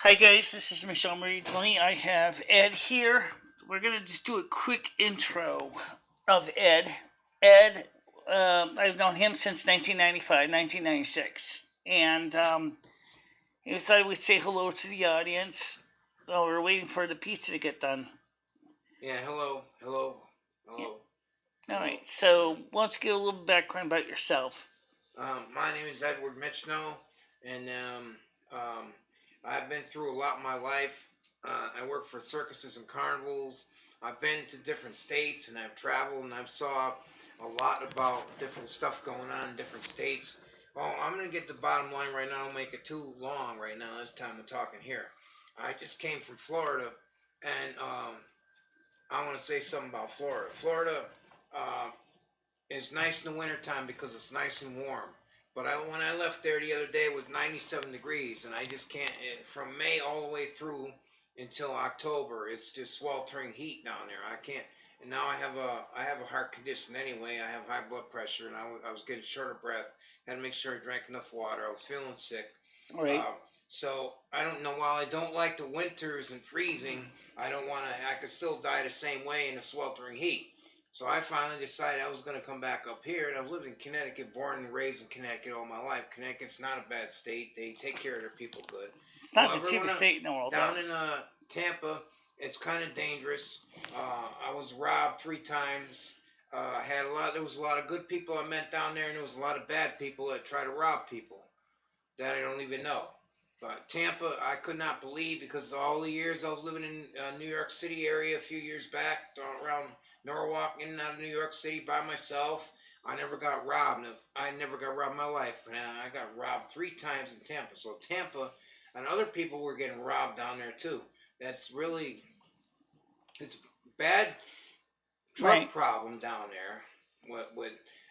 Hi guys, this is MicheleMarieDalene. I have Ed here. We're gonna just do a quick intro of Ed. Ed, I've known him since 1995, 1996, and I thought we'd say hello to the audience. Oh, we're waiting for the pizza to get done. Yeah, hello. All right, so why don't you give a little background about yourself? My name is Edward Michno, and I've been through a lot in my life. I work for circuses and carnivals. I've been to different states, and I've traveled, and I've saw a lot about different stuff going on in different states. Well, I'm gonna get the bottom line right now. I'll make it too long right now. This time I'm talking here. I just came from Florida, and I want to say something about Florida. Florida. Uh, It's nice in the wintertime because it's nice and warm. But when I left there the other day, it was 97 degrees, and I just can't. From May all the way through until October, it's just sweltering heat down there. I can't. And now I have a heart condition anyway. I have high blood pressure, and I was getting short of breath. Had to make sure I drank enough water. I was feeling sick. All right. So I don't know. While I don't like the winters and freezing, I don't want to. I could still die the same way in the sweltering heat. So I finally decided I was going to come back up here, and I've lived in Connecticut, born and raised in Connecticut all my life. Connecticut's not a bad state; they take care of their people good. It's not the cheapest state in the world. Down in Tampa, it's kind of dangerous. I was robbed 3 times. Had a lot. There was a lot of good people I met down there, and there was a lot of bad people that try to rob people that I don't even know. But Tampa, I could not believe because all the years I was living in New York City area a few years back, around Norwalk, in and out of New York City by myself. I never got robbed. I never got robbed in my life, but I got robbed 3 times in Tampa. So Tampa, and other people were getting robbed down there too. That's really, it's a bad drug problem down there.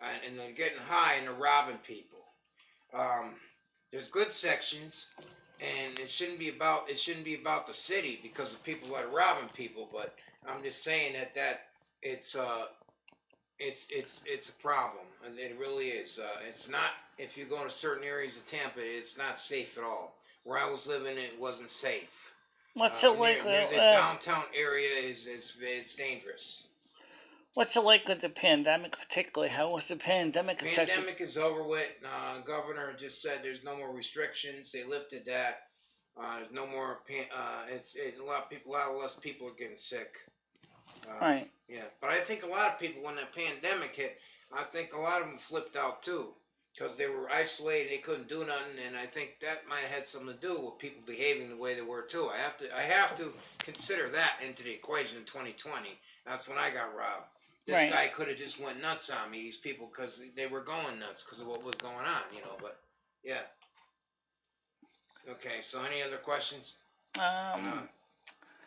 And they're getting high and they're robbing people. There's good sections, and it shouldn't be about the city because of people that are robbing people. But I'm just saying that it's it's a problem, and it really is. It's not, if you go to certain areas of Tampa, it's not safe at all. Where I was living, it wasn't safe. What's it like? Near the downtown area it's dangerous. What's it like with the pandemic, particularly? How was the pandemic affected? Pandemic is over with. Governor just said there's no more restrictions. They lifted that. There's no more. A lot less people are getting sick. Right. Yeah, but I think a lot of people, when the pandemic hit, I think a lot of them flipped out too, because they were isolated, they couldn't do nothing, and I think that might have had something to do with people behaving the way they were too. I have to consider that into the equation in 2020. That's when I got robbed. This guy could have just went nuts on me, these people, because they were going nuts because of what was going on, but yeah. Okay, so any other questions?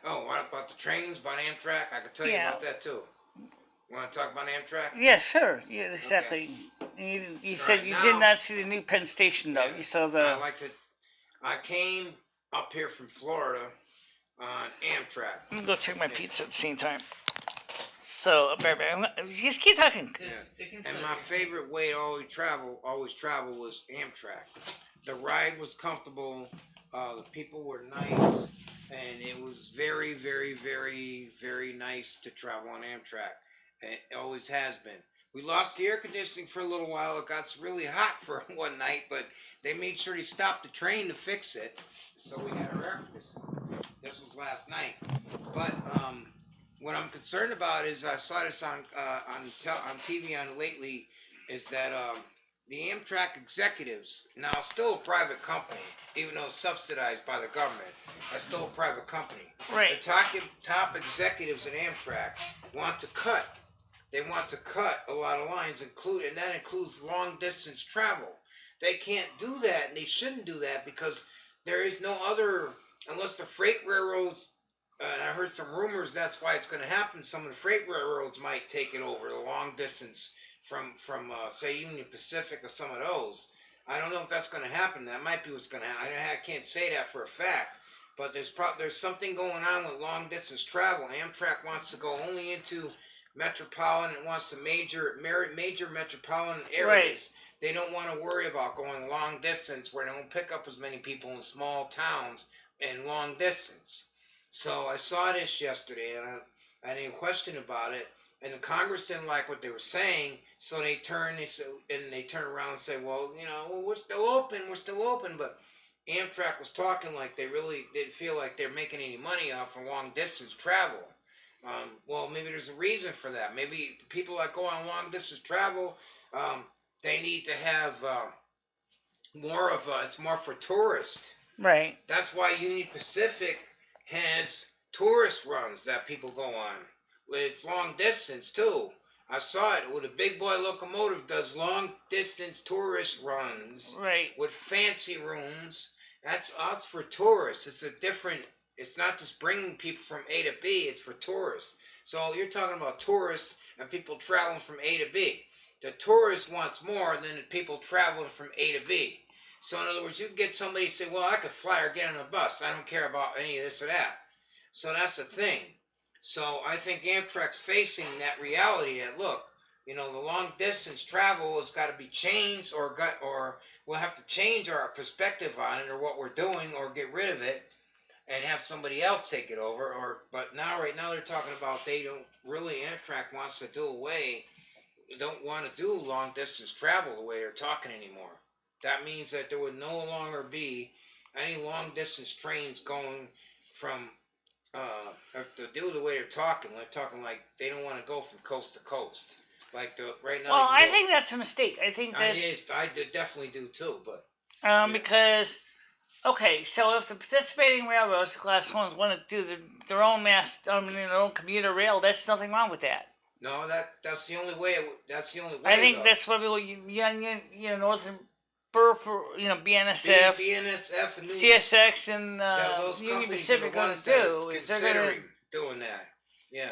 What about the trains, about Amtrak? I could tell you about that too. You want to talk about Amtrak? Yeah, sure. Yeah, exactly. Okay. You said you did not see the new Penn Station, though. Yeah, you saw the... I came up here from Florida on Amtrak. I'm going to go check my pizza at the same time. So, just keep talking. Yeah. And my favorite way to always travel was Amtrak. The ride was comfortable. The people were nice. And it was very, very, very, very nice to travel on Amtrak. It always has been. We lost the air conditioning for a little while. It got really hot for one night, but they made sure they stopped the train to fix it. So we had our air conditioning. This was last night. But what I'm concerned about is, I saw this on TV lately, is that the Amtrak executives, now still a private company, even though it's subsidized by the government, are still a private company. Right. The top executives at Amtrak want to cut. They want to cut a lot of lines, and that includes long distance travel. They can't do that, and they shouldn't do that, because there is no other, unless the freight railroads, and I heard some rumors that's why it's going to happen. Some of the freight railroads might take it over, the long distance from say Union Pacific or some of those. I don't know if that's going to happen. That might be what's going to happen. I can't say that for a fact, but there's something going on with long distance travel. Amtrak wants to go only into metropolitan. It wants to major metropolitan areas. Right. They don't want to worry about going long distance where they don't pick up as many people in small towns and long distance. So I saw this yesterday, and I had a question about it. And the Congress didn't like what they were saying, so they turn around and say, well, well, we're still open, but Amtrak was talking like they really didn't feel like they're making any money off of long distance travel. Well, maybe there's a reason for that. Maybe the people that go on long distance travel, they need to have it's more for tourists. Right. That's why Union Pacific has tourist runs that people go on. It's long distance too. I saw it with a big boy locomotive does long distance tourist runs. Right. With fancy rooms. That's for tourists. It's not just bringing people from A to B, it's for tourists. So you're talking about tourists and people traveling from A to B. The tourist wants more than the people traveling from A to B. So in other words, you can get somebody to say, well, I could fly or get on a bus. I don't care about any of this or that. So that's the thing. So I think Amtrak's facing that reality that, look, the long distance travel has got to be changed or we'll have to change our perspective on it or what we're doing or get rid of it and have somebody else take it over. But right now they're talking about Amtrak wants to don't want to do long distance travel the way they're talking anymore. That means that there would no longer be any long distance trains going from to do the way they're talking like they don't want to go from coast to coast. Like right now. Well, I think that's a mistake. I think that I definitely do too, but because so if the participating railroads, the class ones, want to do their own their own commuter rail, there's nothing wrong with that. No, that's the only way. That's the only way. I think that's what people, Northern for BNSF, and CSX, and Union Pacific going to do is they're going to doing that. Yeah.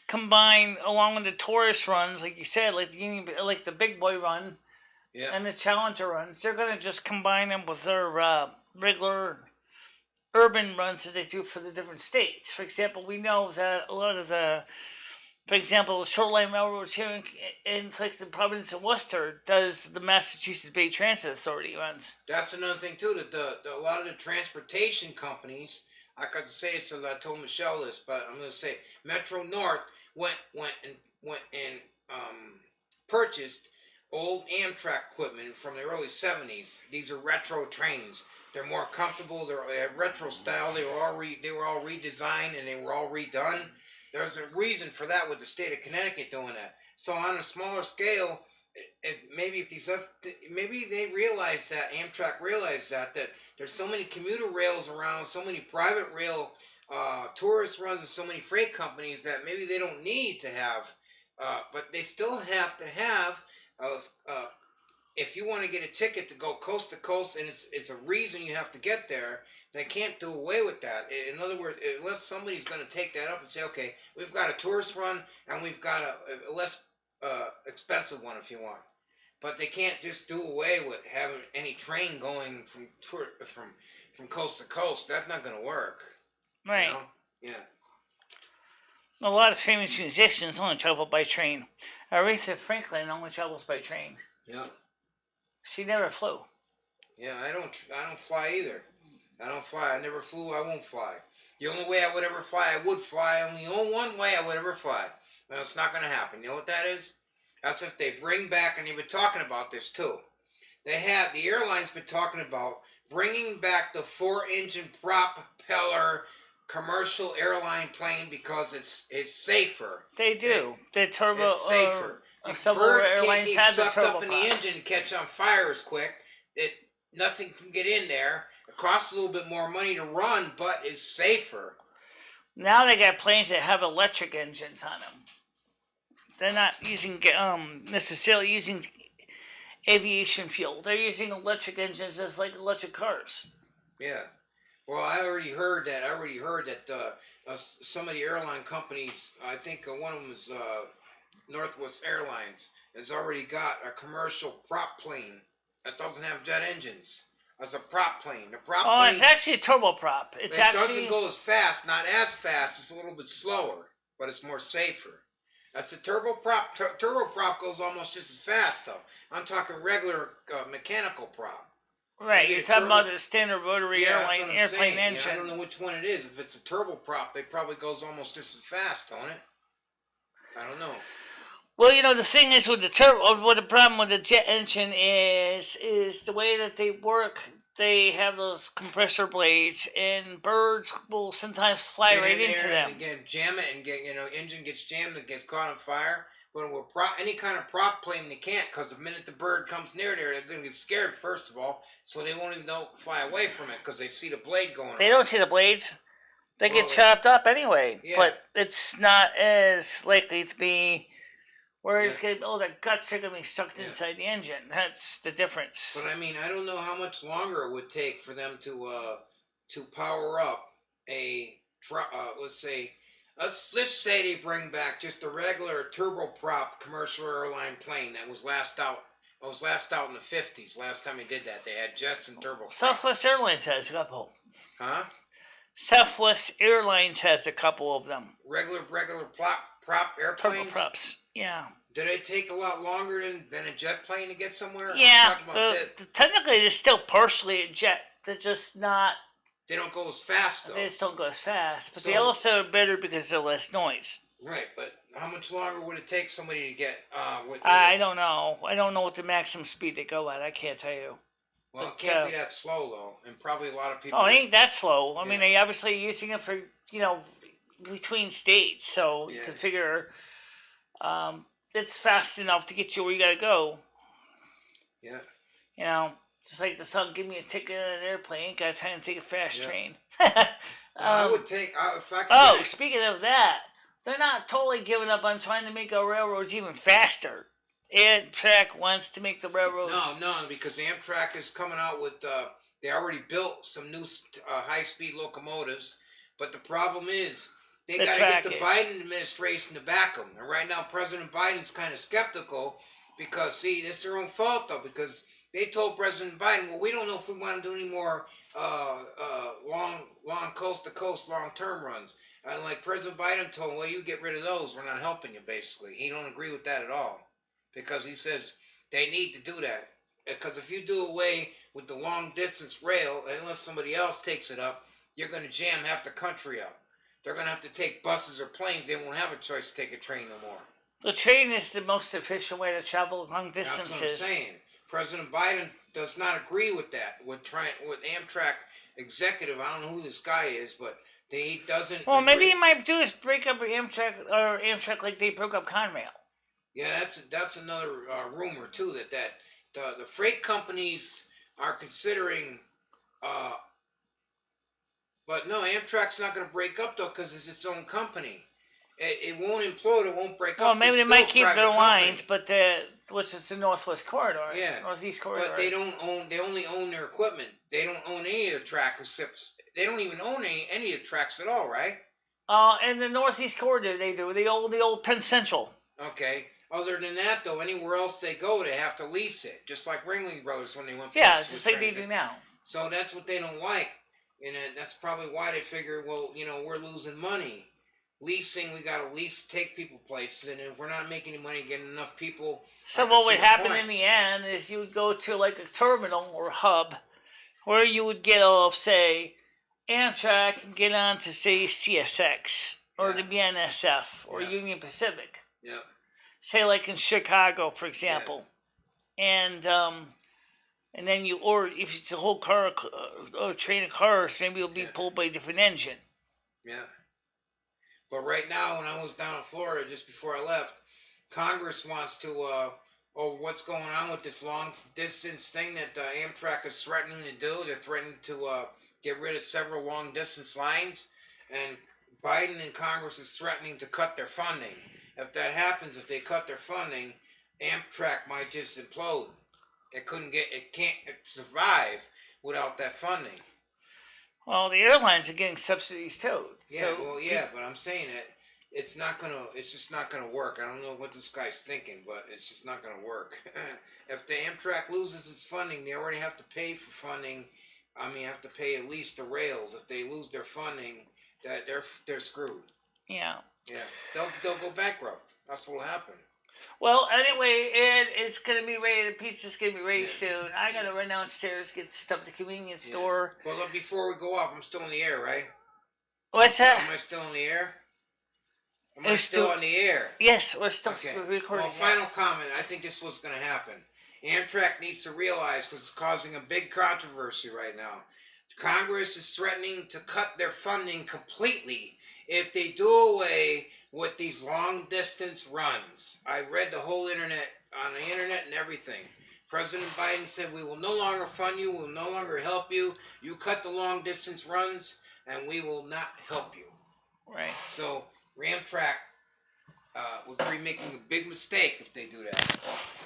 Combine along with the tourist runs, like you said, like the Big Boy run, and the Challenger runs. They're going to just combine them with their regular urban runs that they do for the different states. For example, we know that a lot of for example, the Shoreline Railroads here in like the province of Worcester does the Massachusetts Bay Transit Authority runs. That's another thing too. That a lot of the transportation companies, I got to say it, so I told Michelle this, but I'm going to say Metro North went and purchased old Amtrak equipment from the early 70s. These are retro trains. They're more comfortable. They have retro style. They were all redesigned and they were all redone. There's a reason for that with the state of Connecticut doing that. So on a smaller scale, maybe they realize that, Amtrak realized that there's so many commuter rails around, so many private rail tourist runs and so many freight companies that maybe they don't need to have, but they still have to have, if you want to get a ticket to go coast to coast and it's a reason you have to get there, they can't do away with that. In other words, unless somebody's going to take that up and say, okay, we've got a tourist run and we've got a less expensive one if you want. But they can't just do away with having any train going from coast to coast. That's not going to work. Right. Yeah. A lot of famous musicians only travel by train. Aretha Franklin only travels by train. Yeah. She never flew. Yeah, I don't fly either. I don't fly. I never flew. I won't fly. The only way I would ever fly, I would fly. Only one way I would ever fly. Well, it's not going to happen. You know what that is? That's if they bring back, and they've been talking about this too. The airline's been talking about bringing back the 4-engine propeller commercial airline plane because it's safer. They do. The turbo. It's safer. Birds can't get sucked up in the engine and catch on fire as quick. Nothing can get in there. It costs a little bit more money to run, but it's safer. Now they got planes that have electric engines on them. They're not using necessarily using aviation fuel. They're using electric engines just like electric cars. Yeah. Well, I already heard that some of the airline companies, I think one of them is Northwest Airlines, has already got a commercial prop plane that doesn't have jet engines. As a prop plane. The prop plane, it's actually a turboprop. It doesn't go as fast, not as fast. It's a little bit slower, but it's more safer. That's a turboprop. Turboprop goes almost just as fast, though. I'm talking regular mechanical prop. Right, you're Maybe a talking turbo. about the standard rotary Yeah, that's what I'm airplane saying. engine. I don't know which one it is. If it's a turboprop, it probably goes almost just as fast, don't it? I don't know. Well, the thing is with the turbo, what the problem with the jet engine is the way that they work. They have those compressor blades, and birds will sometimes fly Get right in into there them. and get jam it and get engine gets jammed and gets caught on fire. When we're any kind of prop plane, they can't, because the minute the bird comes near there, they're gonna get scared first of all, so they won't even fly away from it because they see the blade going. They don't see the blades. They Well, get chopped up anyway. yeah. But it's not as likely to be where Yeah. it's going to, the guts are going to be sucked Yeah. inside the engine. That's the difference. But I mean, I don't know how much longer it would take for them to power up a let's say they bring back just a regular turboprop commercial airline plane that was last out. It was last out in the 50s. Last time they did that, they had jets and turboprop. Southwest Airlines has a couple. Huh? Southwest Airlines has a couple of them. Regular prop airplanes. Turboprops. Yeah. Do they take a lot longer than a jet plane to get somewhere? Yeah. Technically, they're still partially a jet. They're just not. They don't go as fast, though. They just don't go as fast. But they also are better because they're less noise. Right, but how much longer would it take somebody to get... I don't know. I don't know what the maximum speed they go at. I can't tell you. Well, it can't be that slow, though. And probably a lot of people... Oh, it ain't that slow. I mean, they obviously using it for, between states. So you can figure it's fast enough to get you where you got to go. Yeah. Just like the son, give me a ticket on an airplane. Ain't got time to take a fast train. I would take... if I could speaking of that, they're not totally giving up on trying to make our railroads even faster. Amtrak wants to make the railroads... No, because Amtrak is coming out with... they already built some new high-speed locomotives, but the problem is they got to get the Biden administration to back them. And right now, President Biden's kind of skeptical because, see, it's their own fault, though, because... They told President Biden, well, we don't know if we want to do any more long coast-to-coast, long-term runs. And like President Biden told him, well, you get rid of those. We're not helping you, basically. He don't agree with that at all. Because he says they need to do that. Because if you do away with the long-distance rail, unless somebody else takes it up, you're going to jam half the country up. They're going to have to take buses or planes. They won't have a choice to take a train no more. The train is the most efficient way to travel long distances. That's what I'm saying. President Biden does not agree with that. With Amtrak executive, I don't know who this guy is, but he doesn't. Well, maybe he might do is break up Amtrak like they broke up Conrail. Yeah, that's another rumor too. That the freight companies are considering. But no, Amtrak's not going to break up though because it's its own company. It won't implode. It won't break up. Well, maybe they might keep their lines, but which is the Northwest Corridor, Northeast Corridor. But they only own their equipment. They don't own any of the tracks except they don't even own any of the tracks at all, right? And the Northeast Corridor they do. They own the old Penn Central. Okay. Other than that, though, anywhere else they go, they have to lease it, just like Ringling Brothers when they went. Yeah, it's just like they do now. So that's what they don't like, and that's probably why they figure, well, we're losing money. Leasing, we got to take people places, and if we're not making any money getting enough people... So what would happen in the end is you would go to like a terminal or hub where you would get off, say, Amtrak and get on to, say, CSX or the BNSF or Union Pacific. Yeah. Say like in Chicago, for example. Yeah. And then or if it's a whole car, or train of cars, maybe it'll be pulled by a different engine. Yeah. But right now, when I was down in Florida just before I left, Congress wants to, what's going on with this long distance thing that Amtrak is threatening to do. They're threatening to get rid of several long distance lines, and Biden and Congress is threatening to cut their funding. If that happens, if they cut their funding, Amtrak might just implode. It can't survive without that funding. Well, the airlines are getting subsidies too. Yeah, but I'm saying that it's just not gonna work. I don't know what this guy's thinking, but it's just not gonna work. If the Amtrak loses its funding, they already have to pay for funding. I mean, have to pay at least the rails. If they lose their funding, that they're screwed. Yeah. Yeah, they'll go bankrupt. That's what'll happen. Well, anyway, Ed, it's gonna be ready. The pizza's gonna be ready soon. I gotta run downstairs, get stuff at the convenience store. Well, look, before we go off, I'm still in the air, right? What's that? Am I still in the air? Am I still on the air? Yes, we're still Okay. recording. Well, final comment. I think this was going to happen. Amtrak needs to realize, because it's causing a big controversy right now. Congress is threatening to cut their funding completely if they do away with these long distance runs. I read the whole internet, on the internet and everything. President Biden said, we will no longer fund you, we will no longer help you. You cut the long distance runs, and we will not help you. Right. So, Amtrak would be making a big mistake if they do that.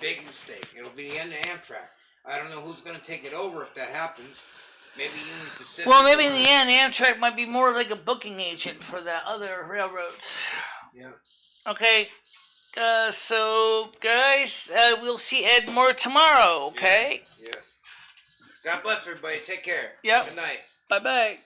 Big mistake. It'll be the end of Amtrak. I don't know who's going to take it over if that happens. Maybe Union Pacific. Well, maybe in the end, Amtrak might be more like a booking agent for the other railroads. Yeah. Okay. So, guys, we'll see Ed more tomorrow, okay? Yeah. God bless everybody. Take care. Yep. Good night. Bye-bye.